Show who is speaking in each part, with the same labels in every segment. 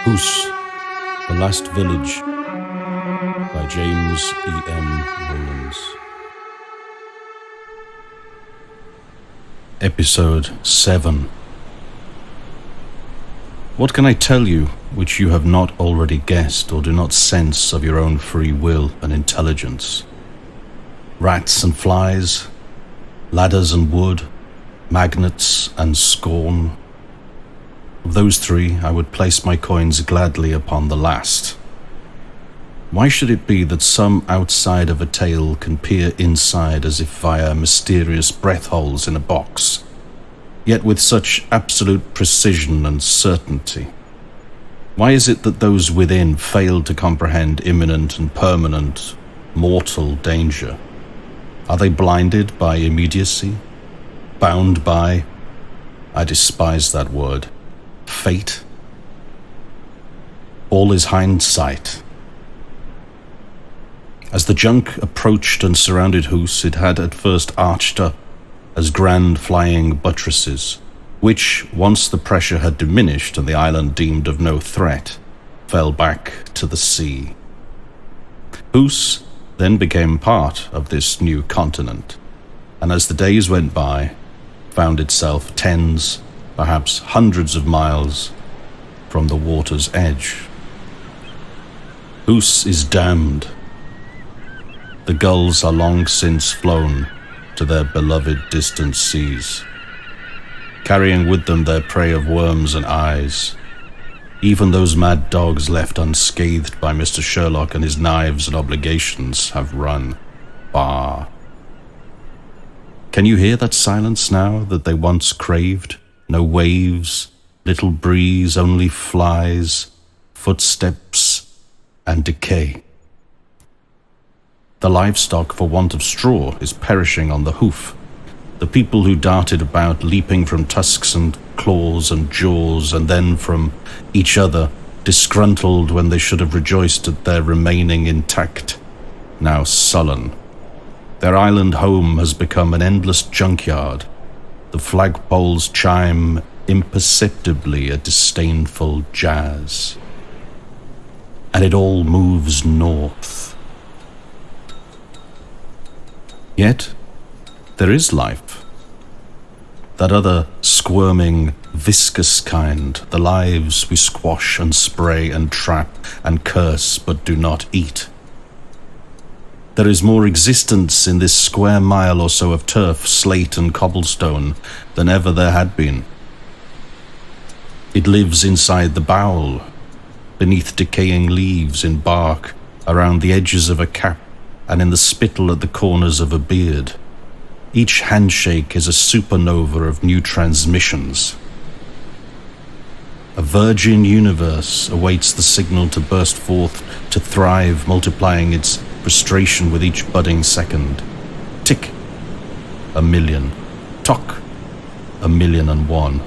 Speaker 1: Hoose, The Last Village by James E.M. Williams. Episode 7. What can I tell you which you have not already guessed or do not sense of your own free will and intelligence? Rats and flies, ladders and wood, magnets and scorn. Of those three, I would place my coins gladly upon the last. Why should it be that some outside of a tale can peer inside as if via mysterious breath holes in a box, yet with such absolute precision and certainty? Why is it that those within fail to comprehend imminent and permanent, mortal danger? Are they blinded by immediacy? Bound by, I despise that word, fate? All is hindsight. As the junk approached and surrounded Hoose, it had at first arched up as grand flying buttresses, which, once the pressure had diminished and the island deemed of no threat, fell back to the sea. Hoose then became part of this new continent, and as the days went by, found itself tens, perhaps hundreds of miles from the water's edge. Hoose is damned. The gulls are long since flown to their beloved distant seas, carrying with them their prey of worms and eyes. Even those mad dogs left unscathed by Mr. Sherlock and his knives and obligations have run far. Can you hear that silence now that they once craved? No waves, little breeze, only flies, footsteps, and decay. The livestock, for want of straw, is perishing on the hoof. The people who darted about, leaping from tusks and claws and jaws, and then from each other, disgruntled when they should have rejoiced at their remaining intact, now sullen. Their island home has become an endless junkyard. The flagpoles chime imperceptibly a disdainful jazz. And it all moves north. Yet, there is life. That other squirming, viscous kind, the lives we squash and spray and trap and curse but do not eat. There is more existence in this square mile or so of turf, slate and cobblestone than ever there had been. It lives inside the bowel, beneath decaying leaves, in bark, around the edges of a cap, and in the spittle at the corners of a beard. Each handshake is a supernova of new transmissions. A virgin universe awaits the signal to burst forth, to thrive, multiplying its frustration with each budding second. Tick, 1,000,000. Tock, 1,000,001.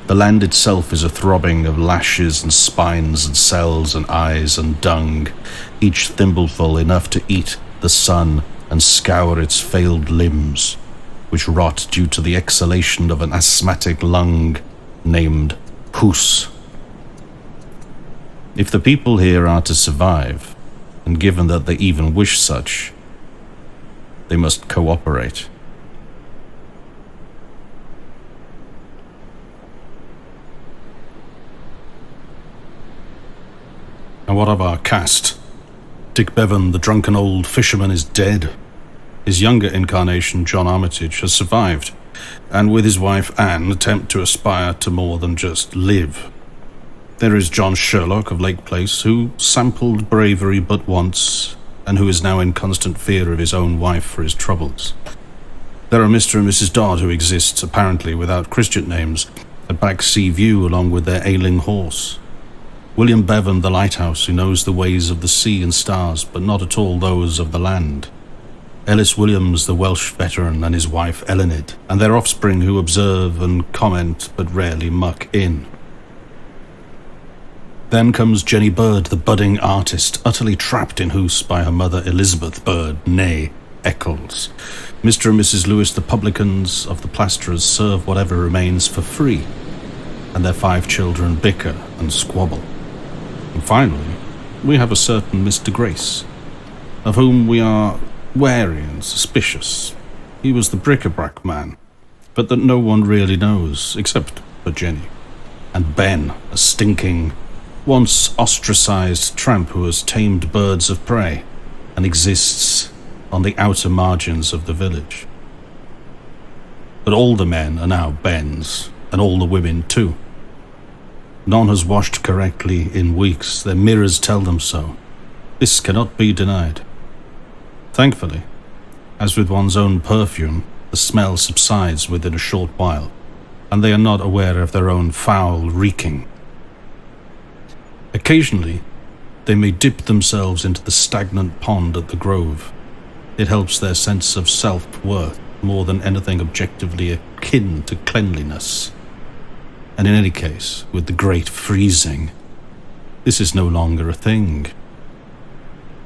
Speaker 1: The land itself is a throbbing of lashes and spines and cells and eyes and dung, each thimbleful enough to eat the sun and scour its failed limbs, which rot due to the exhalation of an asthmatic lung named Hoose. If the people here are to survive, and given that they even wish such, they must cooperate. And what of our cast? Dick Bevan, the drunken old fisherman, is dead. His younger incarnation, John Armitage, has survived, and with his wife Anne attempt to aspire to more than just live. There is John Sherlock of Lake Place, who sampled bravery but once, and who is now in constant fear of his own wife for his troubles. There are Mr. and Mrs. Dodd, who exist, apparently without Christian names, at Backsea View along with their ailing horse. William Bevan, the lighthouse, who knows the ways of the sea and stars, but not at all those of the land. Ellis Williams, the Welsh veteran, and his wife Elenid, and their offspring who observe and comment but rarely muck in. Then comes Jenny Bird, the budding artist, utterly trapped in Hoose by her mother Elizabeth Bird, née Eccles. Mr. and Mrs. Lewis, the publicans of the plasterers, serve whatever remains for free. and their 5 children bicker and squabble. And finally, we have a certain Mr. Grace, of whom we are wary and suspicious. He was the bric-a-brac man, but that no one really knows, except for Jenny. And Ben, a stinking, once ostracized tramp who has tamed birds of prey and exists on the outer margins of the village. But all the men are now Ben's, and all the women too. None has washed correctly in weeks. Their mirrors tell them so. This cannot be denied. Thankfully, as with one's own perfume, the smell subsides within a short while, and they are not aware of their own foul reeking. Occasionally, they may dip themselves into the stagnant pond at the grove. It helps their sense of self-worth more than anything objectively akin to cleanliness. And in any case, with the great freezing, this is no longer a thing.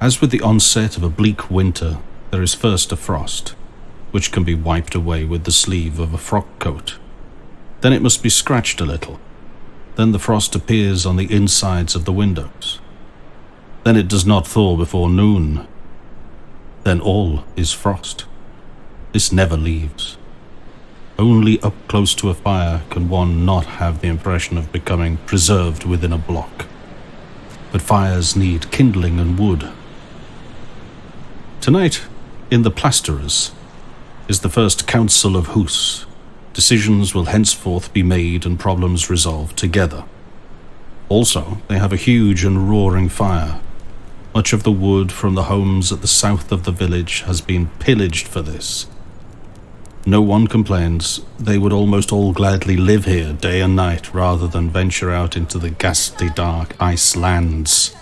Speaker 1: As with the onset of a bleak winter, there is first a frost, which can be wiped away with the sleeve of a frock coat. Then it must be scratched a little. Then the frost appears on the insides of the windows. Then it does not thaw before noon. Then all is frost. This never leaves. Only up close to a fire can one not have the impression of becoming preserved within a block. But fires need kindling and wood. Tonight, in the Plasterers, is the first council of Hoose. Decisions will henceforth be made and problems resolved together. Also, they have a huge and roaring fire. Much of the wood from the homes at the south of the village has been pillaged for this. No one complains. They would almost all gladly live here day and night rather than venture out into the ghastly dark ice lands.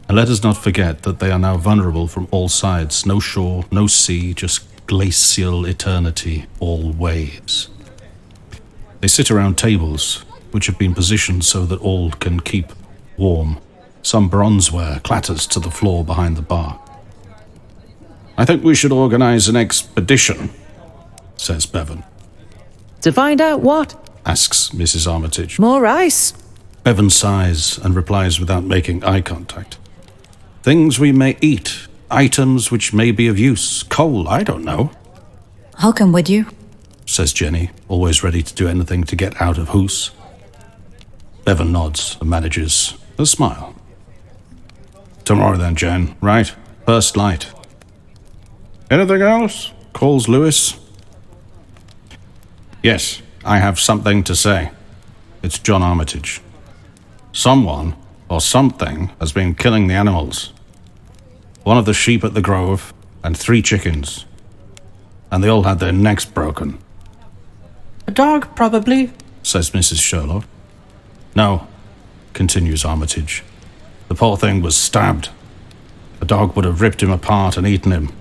Speaker 1: And let us not forget that they are now vulnerable from all sides. No shore, no sea, just glacial eternity, all waves. They sit around tables, which have been positioned so that all can keep warm. Some bronzeware clatters to the floor behind the bar. "I think we should organize an expedition," says Bevan.
Speaker 2: To find out what?
Speaker 1: Asks Mrs. Armitage.
Speaker 2: More ice?
Speaker 1: Bevan sighs and replies without making eye contact. "Things we may eat, items which may be of use, coal, I don't know,"
Speaker 3: I'll come with you.
Speaker 1: says Jenny, always ready to do anything to get out of Hoose. Bevan nods and manages a smile. "Tomorrow then, Jen, right? First light." "Anything else?" calls Lewis. "Yes, I have something to say." It's John Armitage. "Someone, or something, has been killing the animals. One of the sheep at the grove, and 3 chickens. And they all had their necks broken."
Speaker 4: A dog, probably,
Speaker 1: says Mrs. Sherlock. "No," continues Armitage. "The poor thing was stabbed. A dog would have ripped him apart and eaten him.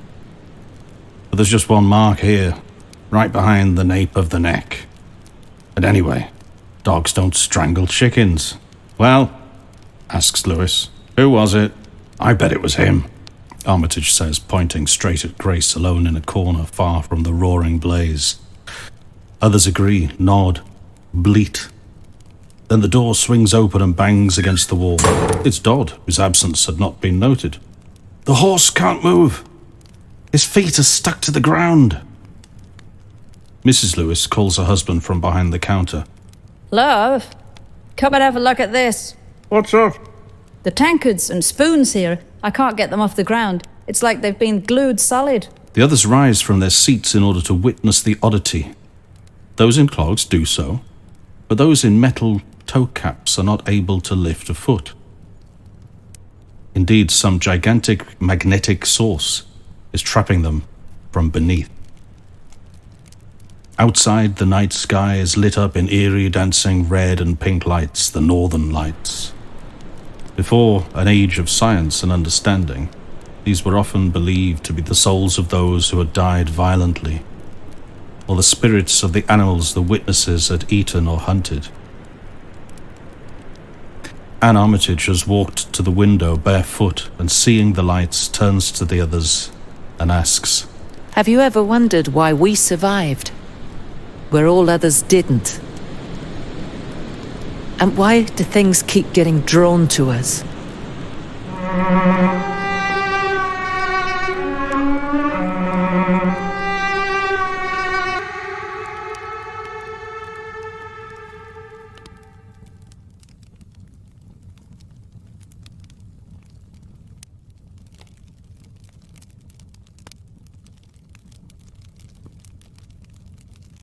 Speaker 1: But there's just one mark here, right behind the nape of the neck. And anyway, dogs don't strangle chickens." "Well," asks Lewis, "who was it?" "I bet it was him," Armitage says, pointing straight at Grace alone in a corner far from the roaring blaze. Others agree, nod, bleat. Then the door swings open and bangs against the wall. It's Dodd, whose absence had not been noted. "The horse can't move. His feet are stuck to the ground." Mrs. Lewis calls her husband from behind the counter.
Speaker 5: Love, come and have a look at this.
Speaker 4: What's up?
Speaker 5: The tankards and spoons here, I can't get them off the ground. It's like they've been glued solid.
Speaker 1: The others rise from their seats in order to witness the oddity. Those in clogs do so, but those in metal toe caps are not able to lift a foot. Indeed, some gigantic magnetic source is trapping them from beneath. Outside, the night sky is lit up in eerie dancing red and pink lights, the northern lights. Before an age of science and understanding, these were often believed to be the souls of those who had died violently, or the spirits of the animals the witnesses had eaten or hunted. Anne Armitage has walked to the window barefoot and, seeing the lights, turns to the others and asks,
Speaker 2: Have you ever wondered why we survived? where all others didn't? And why do things keep getting drawn to us?